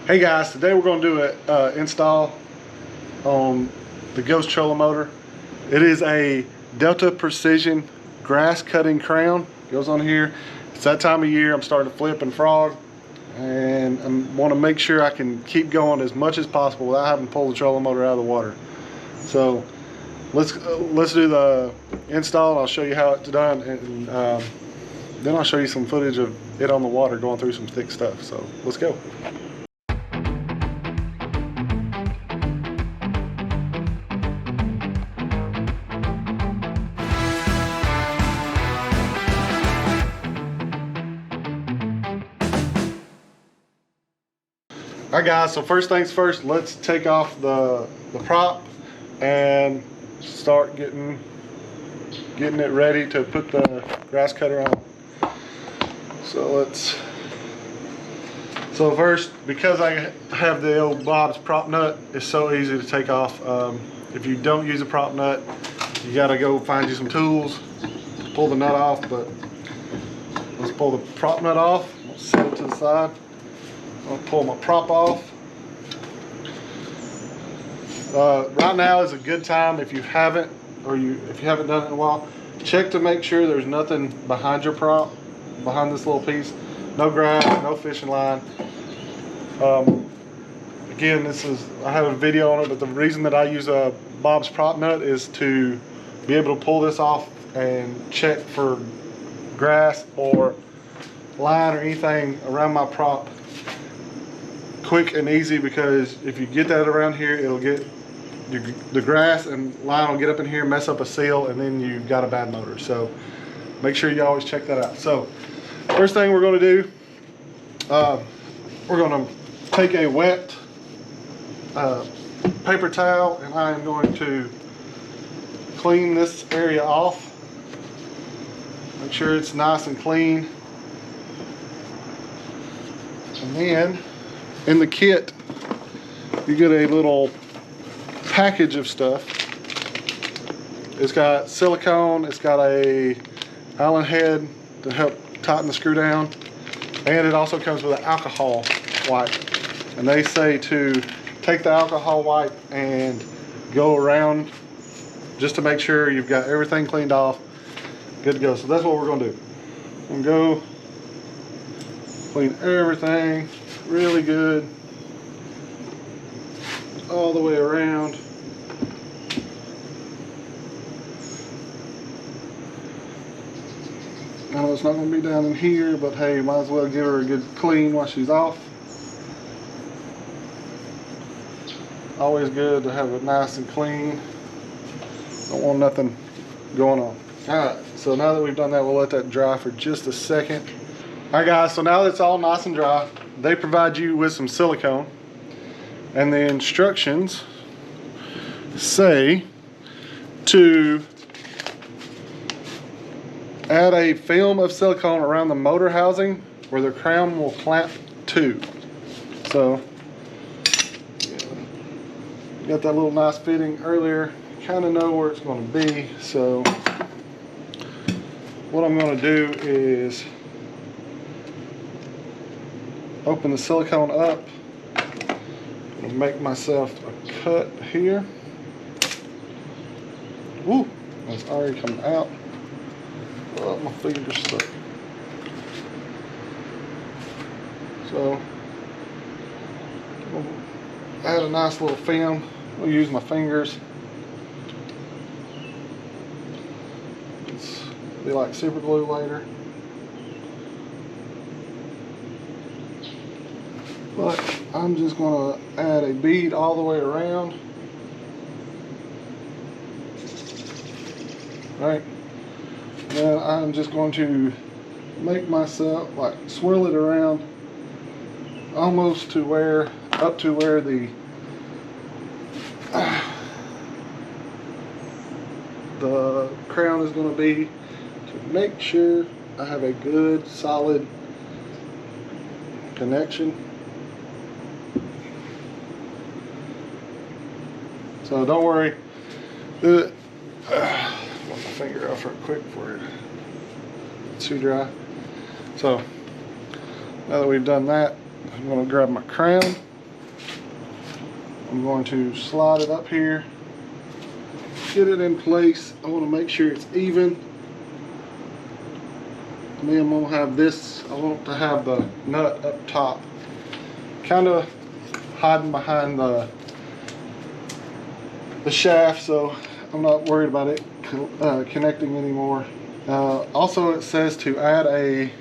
Hey guys, today we're going to do an install on the Ghost trolling motor. It is a Delta Precision grass cutting crown. Goes on here. It's that time of year. I'm starting to flip and frog, and I want to make sure I can keep going as much as possible without having to pull the trolling motor out of the water. So let's do the install, and I'll show you how it's done, and then I'll show you some footage of it on the water going through some thick stuff. So let's go. Alright guys, so first things first, let's take off the prop and start getting it ready to put the grass cutter on. So first, because I have the old Bob's prop nut, it's so easy to take off. If you don't use a prop nut, you gotta go find you some tools to pull the nut off, but let's pull the prop nut off. I'll set it to the side. I'll pull my prop off. Right now is a good time if you haven't done it in a while. Check to make sure there's nothing behind your prop, behind this little piece. No grass, no fishing line. Again, I have a video on it, but the reason that I use a Bob's prop nut is to be able to pull this off and check for grass or line or anything around my prop quick and easy, because if you get that around here, it'll get the grass and line will get up in here, mess up a seal, and then you've got a bad motor. So make sure you always check that out. So first thing we're going to do, we're going to take a wet paper towel, and I am going to clean this area off. Make sure it's nice and clean. And then in the kit, you get a little package of stuff. It's got silicone, it's got a Allen head to help tighten the screw down, and it also comes with an alcohol wipe. And they say to take the alcohol wipe and go around just to make sure you've got everything cleaned off, good to go. So that's what we're gonna do. I'm gonna go clean everything really good all the way around. I know it's not going to be down in here, but hey, might as well give her a good clean while she's off. Always good to have it nice and clean. Don't want nothing going on. Alright, so now that we've done that, we'll let that dry for just a second. Alright guys, so now that it's all nice and dry, they provide you with some silicone, and the instructions say to add a film of silicone around the motor housing where the crown will clamp to. So you got that little nice fitting earlier, kind of know where it's going to be. So what I'm going to do is open the silicone up and make myself a cut here. Woo, that's already coming out. Oh, my finger's stuck. So we'll add a nice little film. We'll use my fingers. It's be like super glue later. But I'm just going to add a bead all the way around. Right. Then I'm just going to make myself, like, swirl it around almost to where, up to where the crown is going to be, to make sure I have a good solid connection. So don't worry. Let my finger off real quick for it. It's too dry. So now that we've done that, I'm going to grab my crown I'm going to slide it up here, get it in place. I want to make sure it's even. And then I'm going to have this, I want to have the nut up top, kind of hiding behind the shaft, so I'm not worried about it connecting anymore. Also, it says to add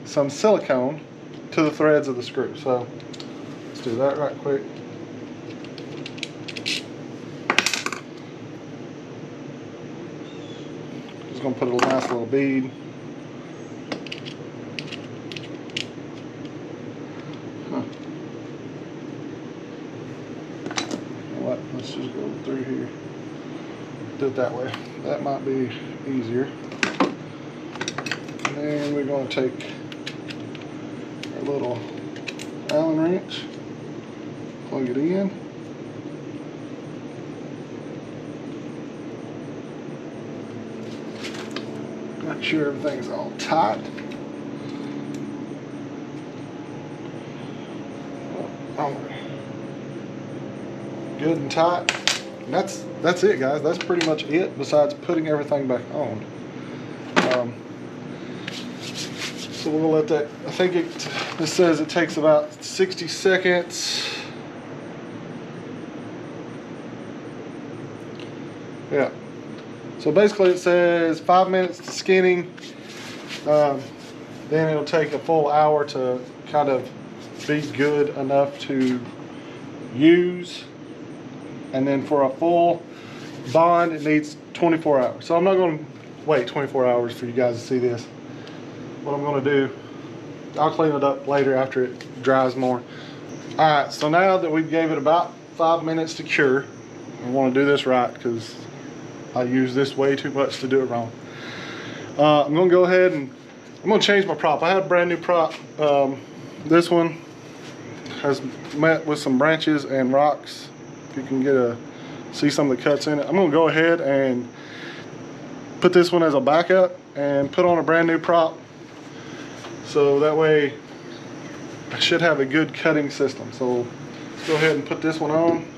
some silicone to the threads of the screw. So let's do that right quick. Just gonna put a nice little bead. Let's just go through here. Do it that way. That might be easier. And then we're going to take our little Allen wrench, plug it in. Make sure everything's all tight. Good and tight. And that's it, guys. That's pretty much it, besides putting everything back on. So we'll let that, I think it says it takes about 60 seconds. Yeah. So basically it says 5 minutes to skinning. Then it'll take a full hour to kind of be good enough to use. And then for a full bond, it needs 24 hours. So I'm not going to wait 24 hours for you guys to see this. What I'm going to do, I'll clean it up later after it dries more. All right, so now that we gave it about 5 minutes to cure, I want to do this right because I use this way too much to do it wrong. I'm going to go ahead and I'm going to change my prop. I had a brand new prop. This one has met with some branches and rocks. You can see some of the cuts in it. I'm gonna go ahead and put this one as a backup and put on a brand new prop. So that way I should have a good cutting system. So let's go ahead and put this one on.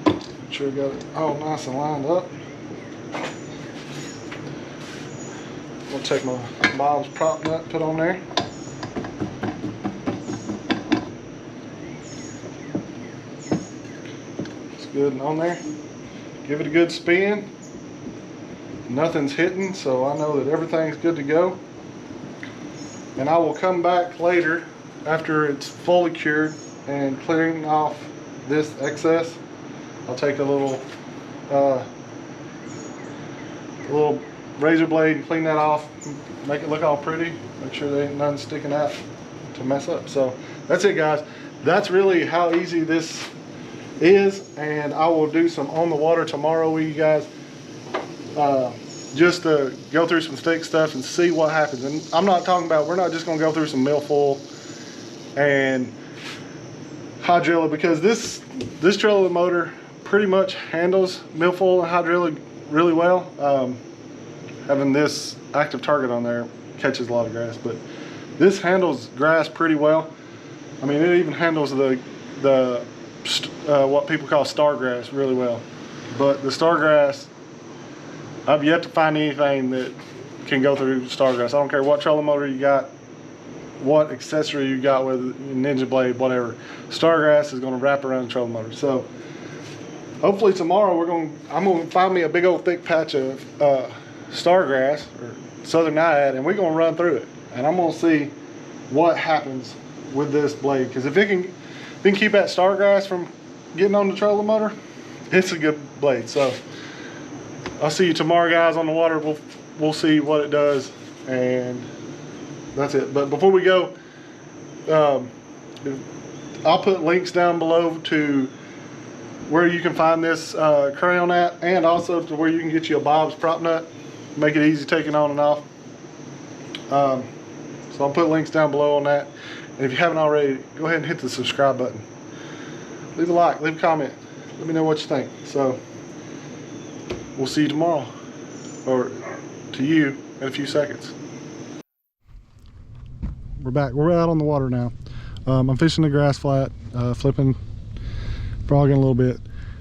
Make sure we got it all nice and lined up. I'm gonna take my mom's prop nut, put on there. Good and on there. Give it a good spin. Nothing's hitting, so I know that everything's good to go. And I will come back later after it's fully cured and clearing off this excess. I'll take a little razor blade and clean that off, make it look all pretty, make sure there ain't nothing sticking out to mess up. So that's it, guys. That's really how easy this is, and I will do some on the water tomorrow with you guys, just to go through some stick stuff and see what happens. And I'm not talking about, we're not just gonna go through some milfoil and hydrilla, because this trailer motor pretty much handles milfoil and hydrilla really well. Having this active target on there catches a lot of grass, but this handles grass pretty well. I mean, it even handles the what people call star grass really well. But the star grass, I've yet to find anything that can go through star grass. I don't care what trolling motor you got, what accessory you got with Ninja Blade, whatever. Star grass is going to wrap around the trolling motor. So hopefully tomorrow I'm going to find me a big old thick patch of star grass or southern naiad, and we're going to run through it. And I'm going to see what happens with this blade, because if it can keep that star grass from getting on the trolling motor, it's a good blade. So I'll see you tomorrow, guys, on the water. We'll see what it does, and that's it. But before we go, I'll put links down below to where you can find this crayon at, and also to where you can get you a Bob's prop nut, make it easy taking on and off. So I'll put links down below on that. And if you haven't already, go ahead and hit the subscribe button. Leave a like, leave a comment. Let me know what you think. So we'll see you tomorrow, or to you in a few seconds. we're back. We're out on the water now. I'm fishing the grass flat, flipping, frogging a little bit,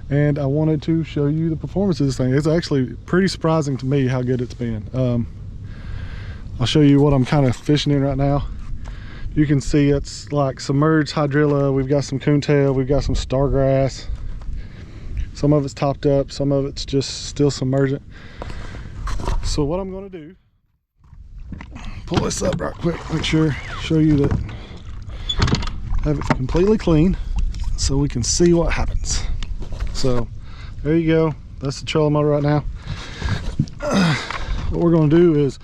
and I wanted to show you the performance of this thing. It's actually pretty surprising to me how good it's been. I'll show you what I'm kind of fishing in right now. You can see it's like submerged hydrilla. We've got some coontail, we've got some stargrass. Some of it's topped up, some of it's just still submergent. So what I'm going to do, pull this up right quick, make sure, show you that, have it completely clean so we can see what happens. So there you go, that's the trolling motor right now. What we're going to do is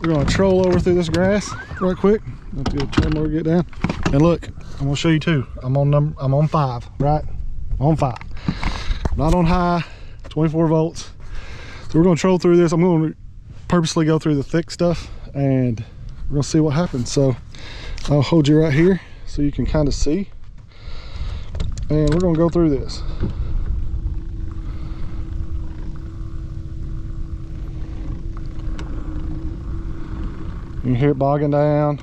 we're going to troll over through this grass right quick. Let the trolling motor get down. And look, I'm going to show you too. I'm on 5, right? I'm on 5. Not on high, 24 volts. So we're going to troll through this. I'm going to purposely go through the thick stuff and we're going to see what happens. So I'll hold you right here so you can kind of see. And we're going to go through this. You can hear it bogging down.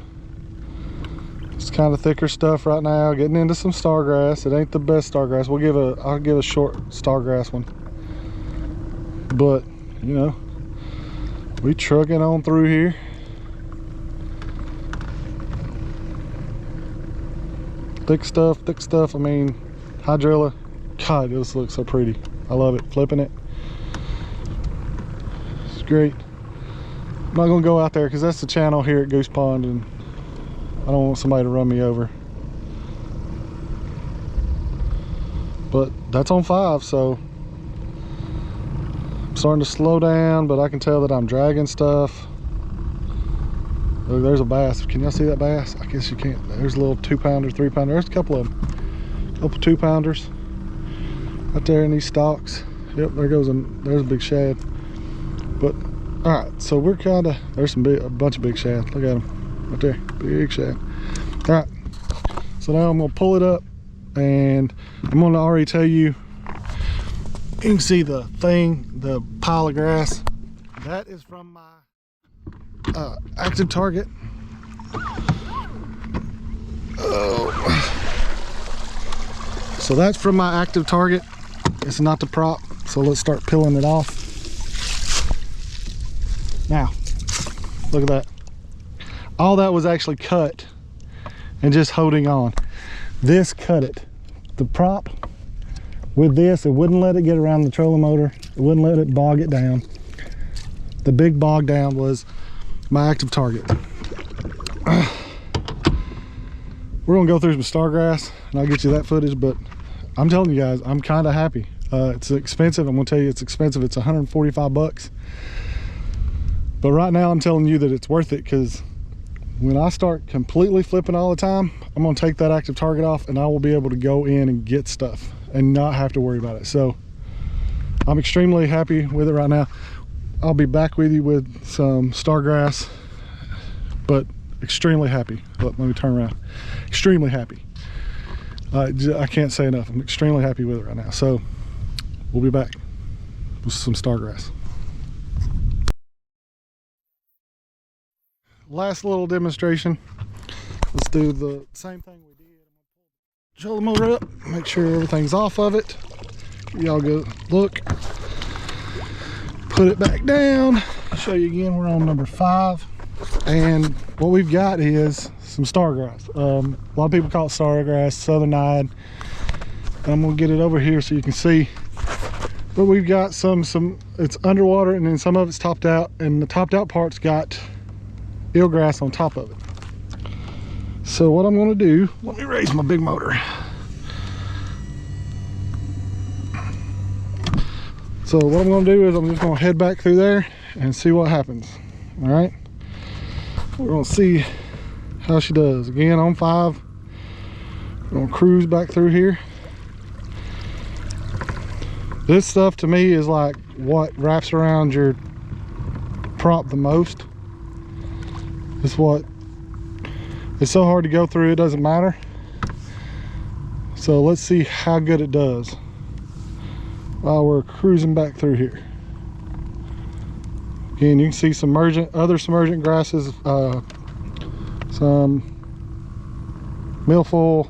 It's kind of thicker stuff right now, getting into some stargrass. It ain't the best stargrass. I'll give a short stargrass one. But, you know, we trucking on through here. Thick stuff. I mean, hydrilla. God, this looks so pretty. I love it. Flipping it. It's great. I'm not gonna go out there because that's the channel here at Goose Pond and I don't want somebody to run me over. But that's on 5, so I'm starting to slow down, but I can tell that I'm dragging stuff. Look, there's a bass. Can y'all see that bass? I guess you can't. There's a little 2-pounder, 3-pounder. There's a couple of them. A couple 2-pounders right there in these stalks. Yep, there's a big shad. But all right, so we're kind of, there's a bunch of big shad. Look at them right there, big shad. All right, so now I'm gonna pull it up and I'm gonna already tell you, you can see the pile of grass. That is from my active target. So that's from my active target. It's not the prop, so let's start peeling it off. Now, look at that. All that was actually cut and just holding on. This cut it. The prop with this, it wouldn't let it get around the trolling motor. It wouldn't let it bog it down. The big bog down was my active target. We're gonna go through some stargrass and I'll get you that footage, but I'm telling you guys, I'm kind of happy. It's expensive. I'm gonna tell you it's expensive. It's 145 bucks. But right now I'm telling you that it's worth it, because when I start completely flipping all the time, I'm gonna take that active target off and I will be able to go in and get stuff and not have to worry about it. So I'm extremely happy with it right now. I'll be back with you with some stargrass, but extremely happy. Let me turn around. Extremely happy. I can't say enough. I'm extremely happy with it right now. So we'll be back with some stargrass. Last little demonstration. Let's do the same thing we did. Show the motor up, make sure everything's off of it. Y'all go look. Put it back down. Show you again, we're on number 5. And what we've got is some stargrass. A lot of people call it stargrass, southern eyed. I'm gonna get it over here so you can see. But we've got some it's underwater and then some of it's topped out, and the topped out part's got eelgrass on top of it. So what I'm gonna do, let me raise my big motor. So what I'm gonna do is I'm just gonna head back through there and see what happens. All right, we're gonna see how she does. Again, on 5, we're gonna cruise back through here. This stuff to me is like what wraps around your prop the most. It's what, it's so hard to go through, it doesn't matter. So let's see how good it does while we're cruising back through here. Again, you can see some other submergent grasses, some milfoil,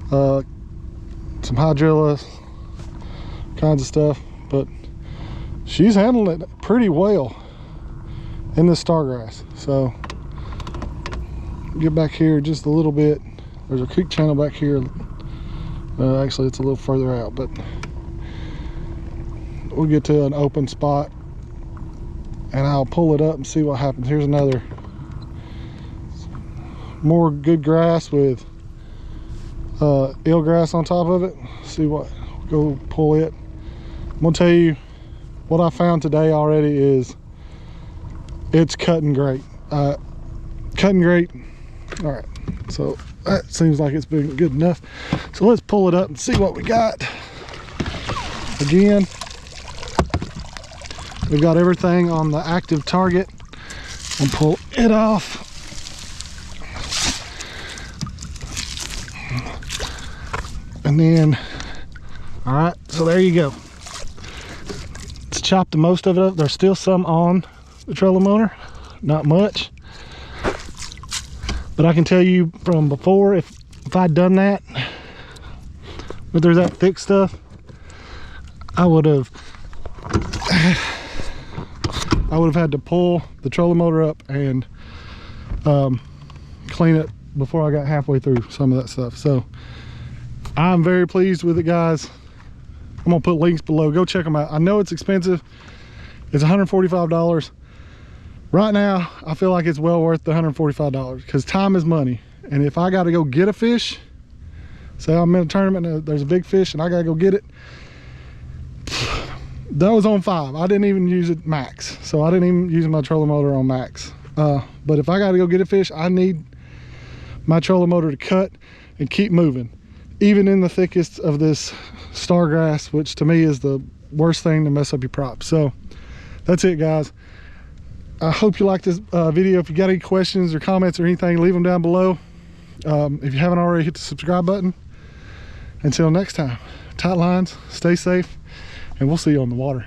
some hydrilla, kinds of stuff, but she's handling it pretty well in this stargrass. So get back here just a little bit. There's a creek channel back here. Actually, it's a little further out, but we'll get to an open spot and I'll pull it up and see what happens. Here's another more good grass with eelgrass on top of it. See what, go pull it. I'm gonna tell you what I found today already is it's cutting great. Cutting great. All right, so that seems like it's been good enough. So let's pull it up and see what we got. Again, we've got everything on the active target. And pull it off. And then, all right, so there you go. Let's chop the most of it up. There's still some on the trolling motor, not much. But I can tell you from before, if I'd done that, but there's that thick stuff, I would have had to pull the trolling motor up and clean it before I got halfway through some of that stuff. So I'm very pleased with it, guys. I'm gonna put links below. Go check them out. I know it's expensive. It's $145. Right now, I feel like it's well worth the $145 because time is money. And if I gotta go get a fish, say I'm in a tournament and there's a big fish and I gotta go get it, that was on 5. I didn't even use it max. So I didn't even use my trolling motor on max. But if I gotta go get a fish, I need my trolling motor to cut and keep moving. Even in the thickest of this stargrass, which to me is the worst thing to mess up your prop. So that's it, guys. I hope you liked this video. If you got any questions or comments or anything, leave them down below. If you haven't already, hit the subscribe button. Until next time, tight lines, stay safe, and we'll see you on the water.